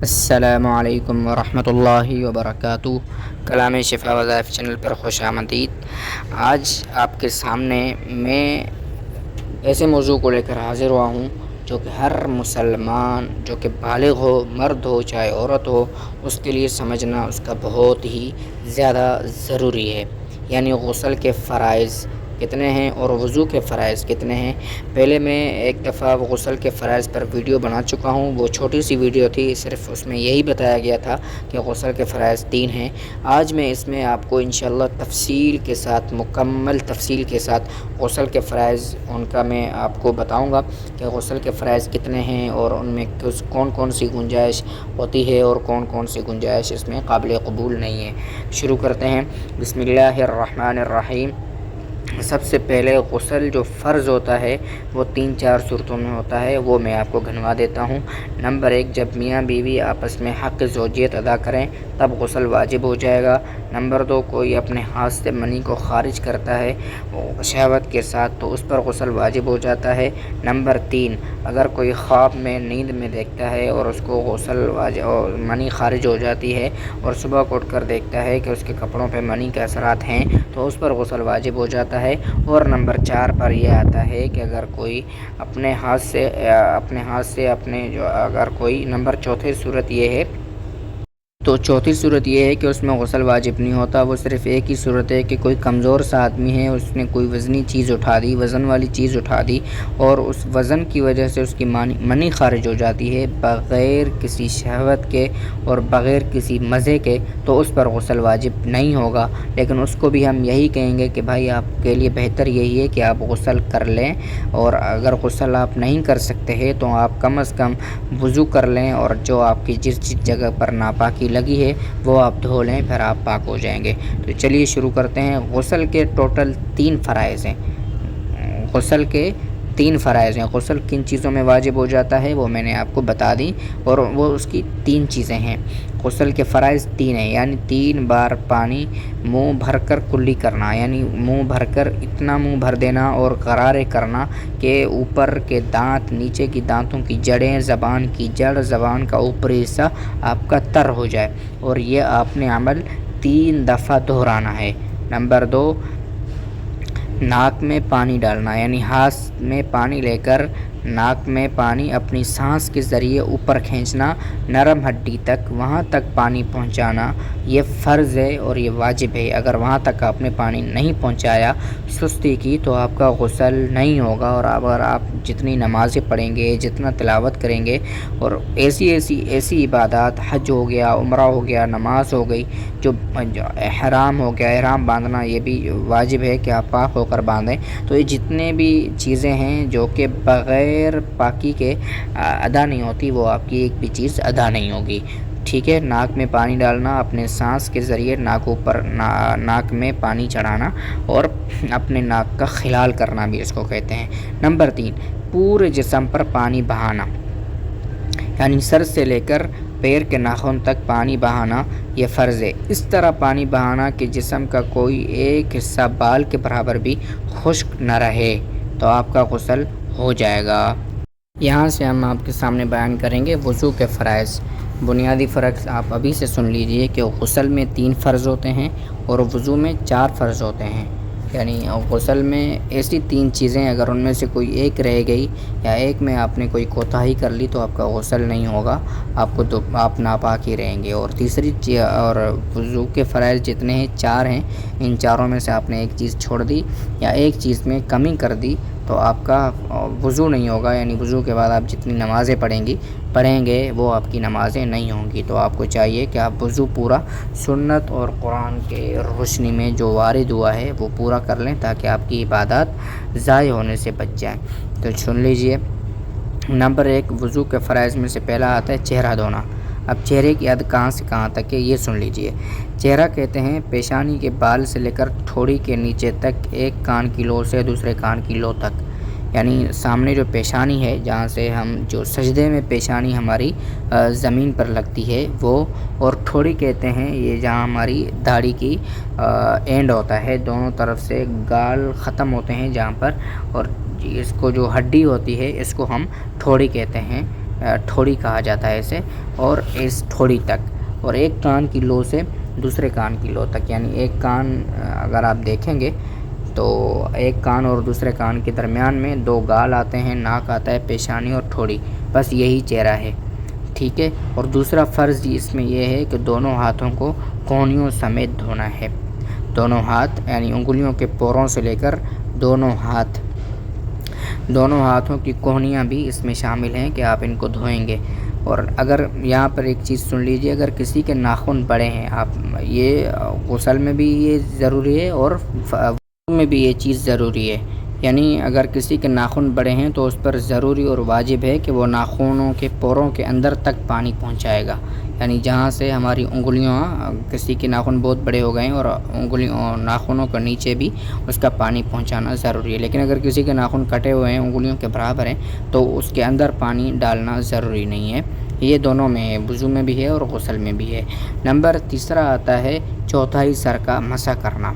السلام علیکم ورحمۃ اللہ وبرکاتہ۔ کلام شفا وظائف چینل پر خوش آمدید۔ آج آپ کے سامنے میں ایسے موضوع کو لے کر حاضر ہوا ہوں جو کہ ہر مسلمان جو کہ بالغ ہو، مرد ہو چاہے عورت ہو، اس کے لیے سمجھنا اس کا بہت ہی زیادہ ضروری ہے، یعنی غسل کے فرائض کتنے ہیں اور وضو کے فرائض کتنے ہیں۔ پہلے میں ایک دفعہ غسل کے فرائض پر ویڈیو بنا چکا ہوں، وہ چھوٹی سی ویڈیو تھی، صرف اس میں یہی بتایا گیا تھا کہ غسل کے فرائض 3 ہیں۔ آج میں اس میں آپ کو انشاءاللہ تفصیل کے ساتھ، مکمل تفصیل کے ساتھ غسل کے فرائض ان کا میں آپ کو بتاؤں گا کہ غسل کے فرائض کتنے ہیں اور ان میں کون کون سی گنجائش ہوتی ہے اور کون کون سی گنجائش اس میں قابل قبول نہیں ہے۔ شروع کرتے ہیں۔ بسم اللہ الرحمن الرحیم۔ سب سے پہلے غسل جو فرض ہوتا ہے وہ 3-4 صورتوں میں ہوتا ہے، وہ میں آپ کو گنوا دیتا ہوں۔ نمبر 1، جب میاں بیوی آپس میں حق زوجیت ادا کریں تب غسل واجب ہو جائے گا۔ نمبر 2، کوئی اپنے ہاتھ سے منی کو خارج کرتا ہے شہوت کے ساتھ تو اس پر غسل واجب ہو جاتا ہے۔ نمبر 3، اگر کوئی خواب میں نیند میں دیکھتا ہے اور اس کو منی خارج ہو جاتی ہے اور صبح کو اٹھ کر دیکھتا ہے کہ اس کے کپڑوں پہ منی کے اثرات ہیں تو اس پر غسل واجب ہو جاتا ہے۔ اور نمبر 4 پر یہ آتا ہے کہ اگر کوئی اپنے ہاتھ سے اگر کوئی چوتھی صورت یہ ہے تو چوتھی صورت یہ ہے کہ اس میں غسل واجب نہیں ہوتا، وہ صرف ایک ہی صورت ہے کہ کوئی کمزور سا آدمی ہے، اس نے کوئی وزنی چیز اٹھا دی، وزن والی چیز اٹھا دی اور اس وزن کی وجہ سے اس کی منی خارج ہو جاتی ہے بغیر کسی شہوت کے اور بغیر کسی مزے کے، تو اس پر غسل واجب نہیں ہوگا۔ لیکن اس کو بھی ہم یہی کہیں گے کہ بھائی آپ کے لیے بہتر یہی ہے کہ آپ غسل کر لیں، اور اگر غسل آپ نہیں کر سکتے ہیں تو آپ کم از کم وضو کر لیں اور جو آپ کی جس جگہ پر ناپاکی لگی ہے وہ آپ دھو لیں، پھر آپ پاک ہو جائیں گے۔ تو چلیے شروع کرتے ہیں۔ غسل کے ٹوٹل 3 فرائض ہیں۔ غسل کے 3 فرائض ہیں۔ غسل کن چیزوں میں واجب ہو جاتا ہے وہ میں نے آپ کو بتا دی، اور وہ اس کی 3 چیزیں ہیں۔ غسل کے فرائض 3 ہیں، یعنی 3 بار پانی منہ بھر کر کلی کرنا، یعنی منہ بھر کر اتنا منہ بھر دینا اور غرارے کرنا کہ اوپر کے دانت، نیچے کی دانتوں کی جڑیں، زبان کی جڑ، زبان کا اوپری حصہ آپ کا تر ہو جائے، اور یہ آپ نے عمل 3 دفعہ دہرانا ہے۔ نمبر 2، ناک میں پانی ڈالنا، یعنی ہاتھ میں پانی لے کر ناک میں پانی اپنی سانس کے ذریعے اوپر کھینچنا، نرم ہڈی تک، وہاں تک پانی پہنچانا، یہ فرض ہے اور یہ واجب ہے۔ اگر وہاں تک آپ نے پانی نہیں پہنچایا، سستی کی، تو آپ کا غسل نہیں ہوگا، اور اگر آپ جتنی نمازیں پڑھیں گے، جتنا تلاوت کریں گے، اور ایسی عبادات، حج ہو گیا، عمرہ ہو گیا، نماز ہو گئی، جو احرام ہو گیا، احرام باندھنا یہ بھی واجب ہے کہ آپ پاک ہو کر باندھیں۔ تو یہ جتنے بھی چیزیں ہیں جو کہ بغیر پاکی کے ادا نہیں ہوتی، وہ آپ کی ایک بھی چیز ادا نہیں ہوگی۔ ٹھیک ہے۔ ناک میں پانی ڈالنا، اپنے سانس کے ذریعے ناک میں پانی چڑھانا اور اپنے ناک کا خلال کرنا بھی اس کو کہتے ہیں۔ نمبر 3، پورے جسم پر پانی بہانا، یعنی سر سے لے کر پیر کے ناخن تک پانی بہانا، یہ فرض ہے۔ اس طرح پانی بہانا کہ جسم کا کوئی ایک حصہ بال کے برابر بھی خشک نہ رہے، تو آپ کا غسل ہو جائے گا۔ یہاں سے ہم آپ کے سامنے بیان کریں گے وضو کے فرائض۔ بنیادی فرق آپ ابھی سے سن لیجئے کہ غسل میں 3 فرض ہوتے ہیں اور وضو میں 4 فرض ہوتے ہیں، یعنی غسل میں ایسی 3 چیزیں اگر ان میں سے کوئی ایک رہ گئی یا ایک میں آپ نے کوئی کوتاہی کر لی تو آپ کا غسل نہیں ہوگا، آپ ناپاک ہی رہیں گے۔ اور تیسری چیز، اور وضو کے فرائض جتنے ہیں 4 ہیں، ان چاروں میں سے آپ نے ایک چیز چھوڑ دی یا ایک چیز میں کمی کر دی تو آپ کا وضو نہیں ہوگا، یعنی وضو کے بعد آپ جتنی نمازیں پڑھیں گے وہ آپ کی نمازیں نہیں ہوں گی۔ تو آپ کو چاہیے کہ آپ وضو پورا سنت اور قرآن کے روشنی میں جو وارد ہوا ہے وہ پورا کر لیں تاکہ آپ کی عبادات ضائع ہونے سے بچ جائیں۔ تو سن لیجئے۔ نمبر 1، وضو کے فرائض میں سے پہلا آتا ہے چہرہ دھونا۔ اب چہرے کی حد کہاں سے کہاں تک ہے یہ سن لیجئے۔ چہرہ کہتے ہیں پیشانی کے بال سے لے کر ٹھوڑی کے نیچے تک، ایک کان کی لو سے دوسرے کان کی لو تک، یعنی سامنے جو پیشانی ہے جہاں سے ہم جو سجدے میں پیشانی ہماری زمین پر لگتی ہے وہ، اور ٹھوڑی کہتے ہیں یہ جہاں ہماری داڑھی کی اینڈ ہوتا ہے، دونوں طرف سے گال ختم ہوتے ہیں جہاں پر، اور اس کو جو ہڈی ہوتی ہے اس کو ہم ٹھوڑی کہتے ہیں۔ ٹھوڑی کہا جاتا ہے اسے، اور اس ٹھوڑی تک، اور ایک کان کی لو سے دوسرے کان کی لو تک، یعنی ایک کان اگر آپ دیکھیں گے تو ایک کان اور دوسرے کان کے درمیان میں 2 گال آتے ہیں، ناک آتا ہے، پیشانی اور ٹھوڑی، بس یہی چہرہ ہے، ٹھیک ہے۔ اور دوسرا فرض اس میں یہ ہے کہ دونوں ہاتھوں کو کونیوں سمیت دھونا ہے، دونوں ہاتھ یعنی انگلیوں کے پوروں سے لے کر دونوں ہاتھوں کی کوہنیاں بھی اس میں شامل ہیں کہ آپ ان کو دھوئیں گے۔ اور اگر یہاں پر ایک چیز سن لیجئے، اگر کسی کے ناخن بڑے ہیں، آپ یہ غسل میں بھی یہ ضروری ہے اور وضو میں بھی یہ چیز ضروری ہے، یعنی اگر کسی کے ناخن بڑے ہیں تو اس پر ضروری اور واجب ہے کہ وہ ناخنوں کے پوروں کے اندر تک پانی پہنچائے گا، یعنی جہاں سے ہماری انگلیاں، کسی کے ناخن بہت بڑے ہو گئے ہیں اور ناخنوں کے نیچے بھی اس کا پانی پہنچانا ضروری ہے، لیکن اگر کسی کے ناخن کٹے ہوئے ہیں، انگلیوں کے برابر ہیں، تو اس کے اندر پانی ڈالنا ضروری نہیں ہے۔ یہ دونوں میں ہے، وضو میں بھی ہے اور غسل میں بھی ہے۔ نمبر 3 آتا ہے چوتھائی سر کا مسح کرنا۔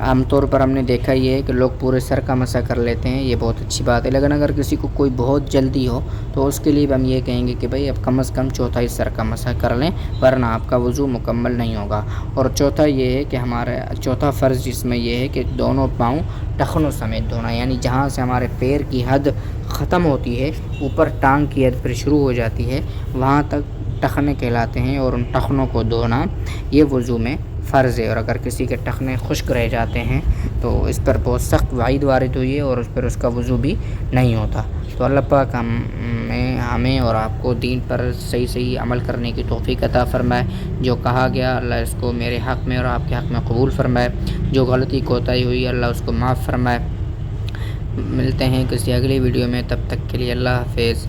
عام طور پر ہم نے دیکھا یہ ہے کہ لوگ پورے سر کا مسح کر لیتے ہیں، یہ بہت اچھی بات ہے، لیکن اگر کسی کو کوئی بہت جلدی ہو تو اس کے لیے بھی ہم یہ کہیں گے کہ بھائی اب کم از کم چوتھائی سر کا مسح کر لیں، ورنہ آپ کا وضو مکمل نہیں ہوگا۔ اور چوتھا یہ ہے کہ ہمارا چوتھا فرض جس میں یہ ہے کہ دونوں پاؤں ٹخنوں سمیت دھونا، یعنی جہاں سے ہمارے پیر کی حد ختم ہوتی ہے، اوپر ٹانگ کی حد پھر شروع ہو جاتی ہے، وہاں تک ٹخنے کہلاتے ہیں، اور ان ٹخنوں کو دھونا یہ وضو میں فرض ہے۔ اور اگر کسی کے ٹخنے خشک رہ جاتے ہیں تو اس پر بہت سخت وعید وارد ہوئی ہے اور اس پر اس کا وضو بھی نہیں ہوتا۔ تو اللہ پاک ہمیں اور آپ کو دین پر صحیح عمل کرنے کی توفیق عطا فرمائے۔ جو کہا گیا اللہ اس کو میرے حق میں اور آپ کے حق میں قبول فرمائے، جو غلطی کوتاہی ہوئی اللہ اس کو معاف فرمائے۔ ملتے ہیں کسی اگلی ویڈیو میں، تب تک کے لیے اللہ حافظ۔